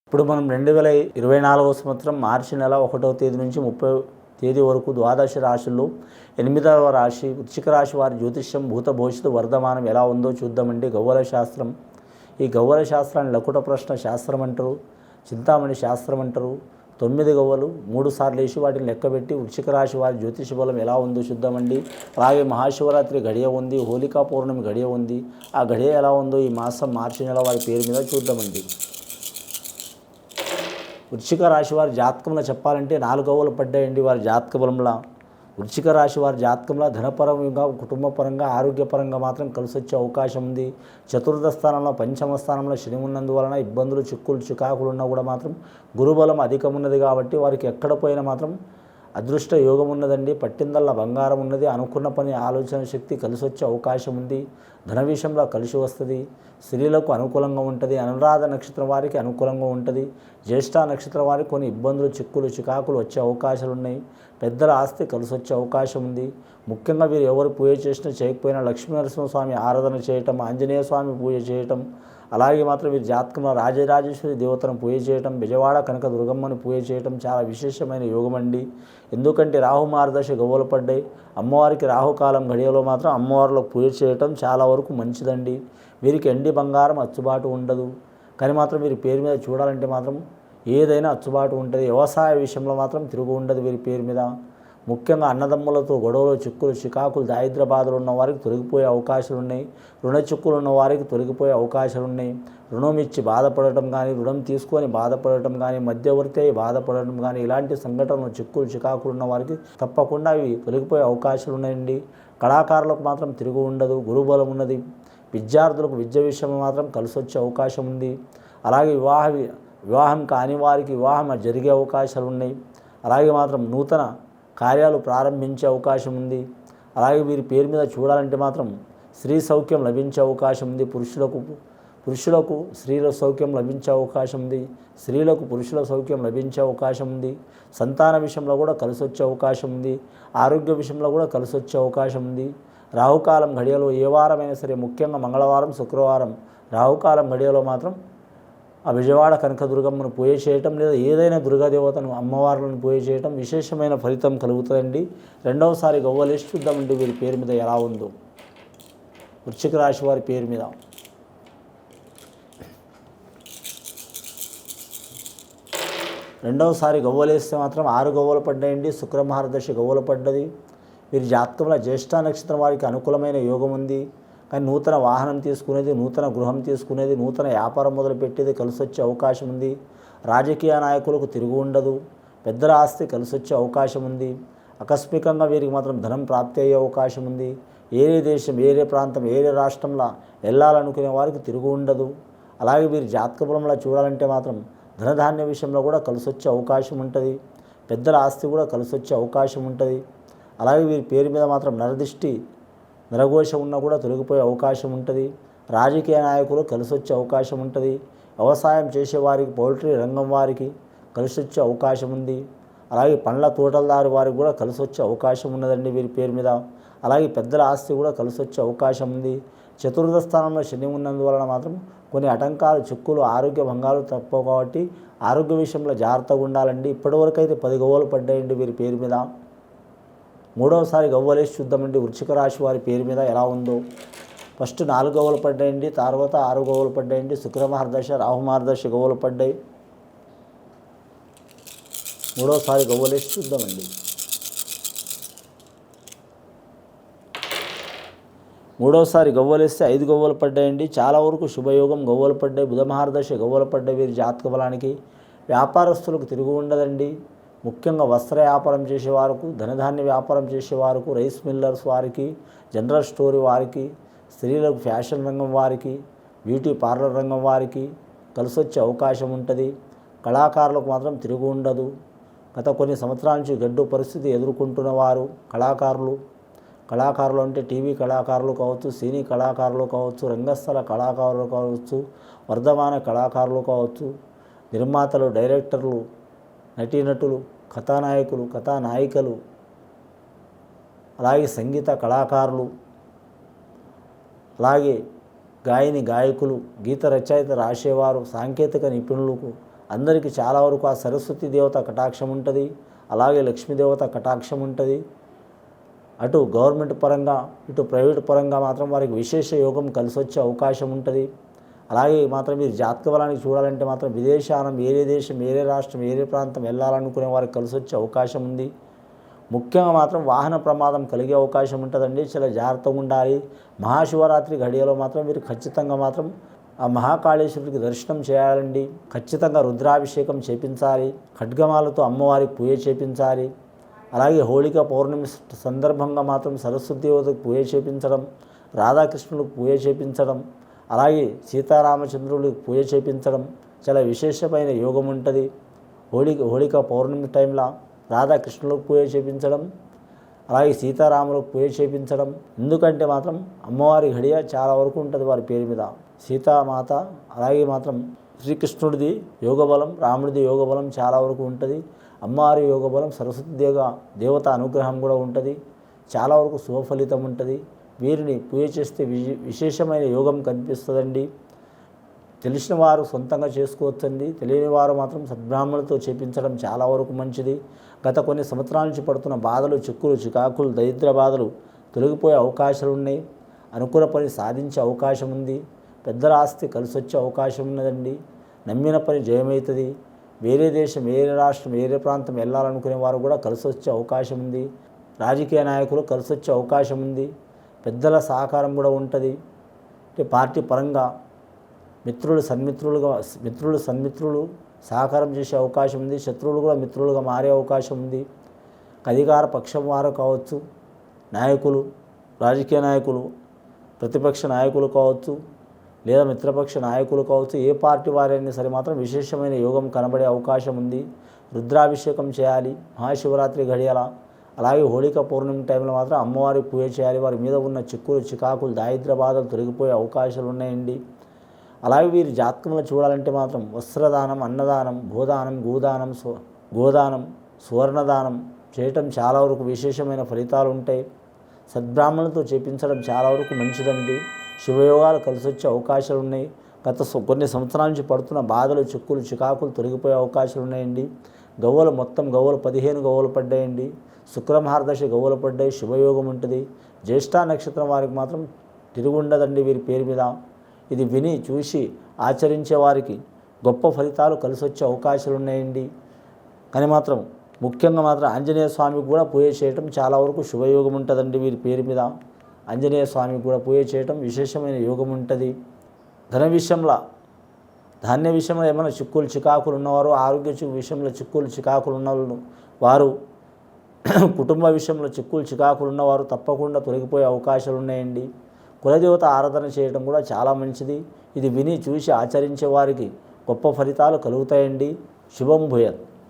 ఇప్పుడు మనం 2024వ సంవత్సరం మార్చి నెల 1వ తేదీ నుంచి 30వ తేదీ వరకు ద్వాదశ రాశుల్లో 8వ రాశి వృశ్చిక రాశి వారి జ్యోతిష్యం భూత భవిష్యత్తు వర్ధమానం ఎలా ఉందో చూద్దామండి. గవ్వల శాస్త్రం. ఈ గవ్వల శాస్త్రాన్ని లకుట ప్రశ్న శాస్త్రం అంటారు, చింతామణి శాస్త్రం అంటారు. 9 గవ్వలు 3 సార్లు వేసి వాటిని లెక్కబెట్టి వృశ్చిక రాశి వారి జ్యోతిష బలం ఎలా ఉందో చూద్దామండి. అలాగే మహాశివరాత్రి గడియ ఉంది, హోలికా పౌర్ణమి గడియ ఉంది. ఆ గడియ ఎలా ఉందో ఈ మాసం మార్చి నెల వారి పేరు మీద చూద్దామండి. వృశ్చిక రాశి వారి జాతకంలో చెప్పాలంటే 4 గవ్వలు పడ్డాయండి వారి జాతక బలంలో. వృశ్చిక రాశి వారి జాతకంలో ధనపరంగా, కుటుంబపరంగా, ఆరోగ్యపరంగా మాత్రం కలిసి వచ్చే అవకాశం ఉంది. చతుర్థ స్థానంలో, పంచమ స్థానంలో శని ఉన్నందువలన ఇబ్బందులు, చిక్కులు, చికాకులు ఉన్నా కూడా మాత్రం గురుబలం అధికం ఉన్నది కాబట్టి వారికి ఎక్కడ పోయినా మాత్రం అదృష్ట యోగం ఉన్నదండి. పట్టిందల్లా బంగారం ఉన్నది. అనుకున్న పని, ఆలోచన శక్తి కలిసి వచ్చే అవకాశం ఉంది. ధన విషయంలో కలిసి వస్తుంది. స్త్రీలకు అనుకూలంగా ఉంటుంది. అనురాధ నక్షత్రం వారికి అనుకూలంగా ఉంటుంది. జ్యేష్ఠ నక్షత్రం వారికి కొన్ని ఇబ్బందులు, చిక్కులు, చికాకులు వచ్చే అవకాశాలు ఉన్నాయి. పెద్దల ఆస్తి కలిసి వచ్చే అవకాశం ఉంది. ముఖ్యంగా వీరు ఎవరు పూజ చేసినా చేయకపోయినా లక్ష్మీనరసింహస్వామి ఆరాధన చేయటం, ఆంజనేయ స్వామి పూజ చేయటం, అలాగే మాత్రం వీరి జాతకంలో రాజరాజేశ్వరి దేవతను పూజ చేయటం, బెజవాడ కనక దుర్గమ్మను పూజ చేయటం చాలా విశేషమైన యోగం అండి. ఎందుకంటే రాహు మార్గదర్శ గవ్వలు పడ్డాయి. అమ్మవారికి రాహుకాలం గడియలో మాత్రం అమ్మవారిలో పూజ చేయటం చాలా వరకు మంచిదండి. వీరికి ఎండి బంగారం అచ్చుబాటు ఉండదు. కానీ మాత్రం వీరి పేరు మీద చూడాలంటే మాత్రం ఏదైనా అచ్చుబాటు ఉంటుంది. వ్యవసాయ విషయంలో మాత్రం తిరుగు ఉండదు వీరి పేరు మీద. ముఖ్యంగా అన్నదమ్ములతో గొడవలు, చిక్కులు, చికాకులు, దారిద్ర బాధలు ఉన్న వారికి తొలగిపోయే అవకాశాలు ఉన్నాయి. రుణ చిక్కులు ఉన్న వారికి తొలగిపోయే అవకాశాలు ఉన్నాయి. రుణం ఇచ్చి బాధపడటం కానీ, రుణం తీసుకొని బాధపడటం కానీ, మధ్యవర్తి అయి బాధపడటం కానీ, ఇలాంటి సంఘటనలు, చిక్కులు, చికాకులు ఉన్న వారికి తప్పకుండా అవి తొలగిపోయే అవకాశాలు ఉన్నాయండి. కళాకారులకు మాత్రం తిరుగు ఉండదు. గురుబలం ఉన్నది. విద్యార్థులకు విద్య విషయంలో మాత్రం కలిసి వచ్చే అవకాశం ఉంది. అలాగే వివాహం కాని వారికి వివాహం జరిగే అవకాశాలు ఉన్నాయి. అలాగే మాత్రం నూతన కార్యాలు ప్రారంభించే అవకాశం ఉంది. అలాగే వీరి పేరు మీద చూడాలంటే మాత్రం స్త్రీ సౌఖ్యం లభించే అవకాశం ఉంది. పురుషులకు స్త్రీల సౌఖ్యం లభించే అవకాశం ఉంది. స్త్రీలకు పురుషుల సౌఖ్యం లభించే అవకాశం ఉంది. సంతాన విషయంలో కూడా కలిసి వచ్చే అవకాశం ఉంది. ఆరోగ్య విషయంలో కూడా కలిసి వచ్చే అవకాశం ఉంది. రాహుకాలం గడియలో ఏ వారమైనా సరే, ముఖ్యంగా మంగళవారం, శుక్రవారం రాహుకాలం గడియలో మాత్రం ఆ విజయవాడ కనకదుర్గమ్మను పూజ చేయటం, లేదా ఏదైనా దుర్గాదేవతను, అమ్మవార్లను పూజ చేయటం విశేషమైన ఫలితం కలుగుతుందండి. రెండవసారి గవ్వలేసి చూద్దామండి వీరి పేరు మీద ఎలా ఉందో. వృశ్చిక రాశి వారి పేరు మీద రెండవసారి గవ్వలేస్తే మాత్రం 6 గవ్వలు పడ్డాయండి. శుక్ర మహారదశ గవ్వలు పడ్డది. వీరి జాతకంలో జ్యేష్ఠ నక్షత్రం వారికి అనుకూలమైన యోగం ఉంది. కానీ నూతన వాహనం తీసుకునేది, నూతన గృహం తీసుకునేది, నూతన వ్యాపారం మొదలుపెట్టేది కలిసి వచ్చే అవకాశం ఉంది. రాజకీయ నాయకులకు తిరుగు ఉండదు. పెద్దల ఆస్తి కలిసి వచ్చే అవకాశం ఉంది. ఆకస్మికంగా వీరికి మాత్రం ధనం ప్రాప్తి అయ్యే అవకాశం ఉంది. ఏరే దేశం, ఏరే ప్రాంతం, ఏరే రాష్ట్రంలో వెళ్ళాలనుకునే వారికి తిరుగు ఉండదు. అలాగే వీరి జాతక బలంలో చూడాలంటే మాత్రం ధనధాన్య విషయంలో కూడా కలిసి వచ్చే అవకాశం ఉంటుంది. పెద్దల ఆస్తి కూడా కలిసి వచ్చే అవకాశం ఉంటుంది. అలాగే వీరి పేరు మీద మాత్రం నరదిష్టి, నరఘోష ఉన్నా కూడా తొలగిపోయే అవకాశం ఉంటుంది. రాజకీయ నాయకులు కలిసి వచ్చే అవకాశం ఉంటుంది. వ్యవసాయం చేసేవారికి, పౌల్ట్రీ రంగం వారికి కలిసి వచ్చే అవకాశం ఉంది. అలాగే పండ్ల తోటలదారు వారికి కూడా కలిసి వచ్చే అవకాశం ఉన్నదండి వీరి పేరు మీద. అలాగే పెద్దల ఆస్తి కూడా కలిసి వచ్చే అవకాశం ఉంది. చతుర్థ స్థానంలో శని ఉన్నందువలన మాత్రం కొన్ని ఆటంకాలు, చిక్కులు, ఆరోగ్య భంగాలు తప్పవు కాబట్టి ఆరోగ్య విషయంలో జాగ్రత్తగా ఉండాలండి. ఇప్పటివరకు అయితే 10 గవ్వలు పడ్డాయండి వీరి పేరు మీద. మూడవసారి గవ్వలేసి చూద్దామండి వృశ్చిక రాశి వారి పేరు మీద ఎలా ఉందో. ఫస్ట్ 4 గవ్వలు పడ్డాయండి, తర్వాత 6 గవ్వలు పడ్డాయండి. శుక్ర మహారదశ, రాహు మహారదశ గవ్వలు పడ్డాయి. మూడవసారి గవ్వలేసి చూద్దామండి. మూడవసారి గవ్వలేస్తే 5 గవ్వలు పడ్డాయండి. చాలా వరకు శుభయోగం గవ్వలు పడ్డాయి. బుధ మహారదశ గవ్వలు పడ్డాయి వీరి జాతక బలానికి. వ్యాపారస్తులకు తిరుగు ఉండదండి. ముఖ్యంగా వస్త్ర వ్యాపారం చేసేవారికి, ధనధాన్య వ్యాపారం చేసేవారికి, రైస్ మిల్లర్స్ వారికి, జనరల్ స్టోర్ వారికి, స్త్రీలకు ఫ్యాషన్ రంగం వారికి, బ్యూటీ పార్లర్ రంగం వారికి కలిసి వచ్చే అవకాశం ఉంటుంది. కళాకారులకు మాత్రం తిరుగు ఉండదు. గత కొన్ని సంవత్సరాల నుంచి గడ్డు పరిస్థితి ఎదుర్కొంటున్న వారు కళాకారులు అంటే టీవీ కళాకారులు కావచ్చు, సినీ కళాకారులు కావచ్చు, రంగస్థల కళాకారులు కావచ్చు, వర్ధమాన కళాకారులు కావచ్చు, నిర్మాతలు, డైరెక్టర్లు, నటీనటులు, కథానాయకులు, కథానాయికలు, అలాగే సంగీత కళాకారులు, అలాగే గాయని గాయకులు, గీత రచయిత రాసేవారు, సాంకేతిక నిపుణులకు, అందరికీ చాలా వరకు ఆ సరస్వతి దేవత కటాక్షం ఉంటుంది, అలాగే లక్ష్మీదేవత కటాక్షం ఉంటుంది. అటు గవర్నమెంట్ పరంగా ఇటు ప్రైవేట్ పరంగా మాత్రం వారికి విశేష యోగం కలిసి వచ్చే అవకాశం ఉంటుంది. అలాగే మాత్రం మీరు జాతక బలానికి చూడాలంటే మాత్రం విదేశానం వేరే దేశం వేరే రాష్ట్రం వేరే ప్రాంతం వెళ్ళాలనుకునే వారికి కలిసి వచ్చే అవకాశం ఉంది. ముఖ్యంగా మాత్రం వాహన ప్రమాదం కలిగే అవకాశం ఉంటుందండి, చాలా జాగ్రత్తగా ఉండాలి. మహాశివరాత్రి ఘడియలో మాత్రం మీరు ఖచ్చితంగా మాత్రం ఆ మహాకాళేశ్వరుడికి దర్శనం చేయాలండి. ఖచ్చితంగా రుద్రాభిషేకం చేపించాలి, ఖడ్గమాలతో అమ్మవారికి పూజ చేపించాలి. అలాగే హోళిక పౌర్ణమి సందర్భంగా మాత్రం సరస్వతి దేవతకు పూజ చేపించడం, రాధాకృష్ణులకు పూజ చేపించడం, అలాగే సీతారామచంద్రులకు పూజ చేపించడం చాలా విశేషమైన యోగం ఉంటుంది. హోళిక పౌర్ణమి టైంలో రాధాకృష్ణులకు పూజ చేపించడం, అలాగే సీతారాములకు పూజ చేపించడం. ఎందుకంటే మాత్రం అమ్మవారి ఘడియ చాలా వరకు ఉంటుంది వారి పేరు మీద. సీతామాత అలాగే మాత్రం శ్రీకృష్ణుడిది యోగబలం, రాముడిది యోగబలం చాలా వరకు ఉంటుంది. అమ్మవారి యోగబలం, సరస్వతి దేవత అనుగ్రహం కూడా ఉంటుంది. చాలా వరకు శుభఫలితం ఉంటుంది. వీరిని పూజ చేస్తే విశేషమైన యోగం కనిపిస్తుందండి. తెలిసిన వారు సొంతంగా చేసుకోవచ్చండి, తెలియని వారు మాత్రం సద్బ్రాహ్మణులతో చేపించడం చాలా వరకు మంచిది. గత కొన్ని సంవత్సరాల నుంచి పడుతున్న బాధలు, చిక్కులు, చికాకులు, దరిద్ర బాధలు తొలగిపోయే అవకాశాలు ఉన్నాయి. అనుకున్న పని సాధించే అవకాశం ఉంది. పెద్దల ఆస్తి కలిసి వచ్చే అవకాశం ఉన్నదండి. నమ్మిన పని జయమవుతుంది. వేరే దేశం వేరే రాష్ట్రం వేరే ప్రాంతం వెళ్ళాలనుకునే వారు కూడా కలిసి వచ్చే అవకాశం ఉంది. రాజకీయ నాయకులు కలిసి వచ్చే అవకాశం ఉంది. పెద్దల సహకారం కూడా ఉంటుంది. పార్టీ పరంగా మిత్రులు సన్మిత్రులు సహకారం చేసే అవకాశం ఉంది. శత్రువులు కూడా మిత్రులుగా మారే అవకాశం ఉంది. అధికార పక్షం వారు కావచ్చు, నాయకులు, రాజకీయ నాయకులు, ప్రతిపక్ష నాయకులు కావచ్చు, లేదా మిత్రపక్ష నాయకులు కావచ్చు, ఏ పార్టీ వారైనా సరే మాత్రం విశేషమైన యోగం కనబడే అవకాశం ఉంది. రుద్రాభిషేకం చేయాలి మహాశివరాత్రి ఘడియల. అలాగే హోళిక పౌర్ణమి టైంలో మాత్రం అమ్మవారికి పూజ చేయాలి. వారి మీద ఉన్న చిక్కులు, చికాకులు, దారిద్ర్య బాధలు తొలగిపోయే అవకాశాలు ఉన్నాయండి. అలాగే వీరి జాతకంలో చూడాలంటే మాత్రం వస్త్రదానం, అన్నదానం, భూదానం, గోదానం, సువర్ణదానం చేయటం చాలా వరకు విశేషమైన ఫలితాలు ఉంటాయి. సద్బ్రాహ్మణులతో చేపించడం చాలా వరకు మంచిదండి. శుభయోగాలు కలిసి వచ్చే అవకాశాలు ఉన్నాయి. కొన్ని సంవత్సరాల నుంచి పడుతున్న బాధలు, చిక్కులు, చికాకులు తొలగిపోయే అవకాశాలు ఉన్నాయండి. గవ్వలు 15 గవ్వలు పడ్డాయండి. శుక్రమహారదశ గవ్వలు పడ్డాయి. శుభయోగం ఉంటుంది. జ్యేష్ఠ నక్షత్రం వారికి మాత్రం తిరుగుండదండి వీరి పేరు మీద. ఇది విని చూసి ఆచరించే వారికి గొప్ప ఫలితాలు కలిసి వచ్చే అవకాశాలు ఉన్నాయండి. కానీ మాత్రం ముఖ్యంగా మాత్రం ఆంజనేయ స్వామికి కూడా పూజ చేయటం చాలా వరకు శుభయోగం ఉంటుందండి వీరి పేరు మీద. ఆంజనేయ స్వామికి కూడా పూజ చేయటం విశేషమైన యోగం ఉంటుంది. ధన విషయంలో, ధాన్య విషయంలో ఏమైనా చిక్కులు, చికాకులు ఉన్నవారు, ఆరోగ్య విషయంలో చిక్కులు, చికాకులు ఉన్న వారు, కుటుంబ విషయంలో చిక్కులు, చికాకులు ఉన్నవారు తప్పకుండా తొలగిపోయే అవకాశాలు ఉన్నాయండి. కులదేవత ఆరాధన చేయడం కూడా చాలా మంచిది. ఇది విని చూసి ఆచరించే వారికి గొప్ప ఫలితాలు కలుగుతాయండి. శుభం భూయాత్.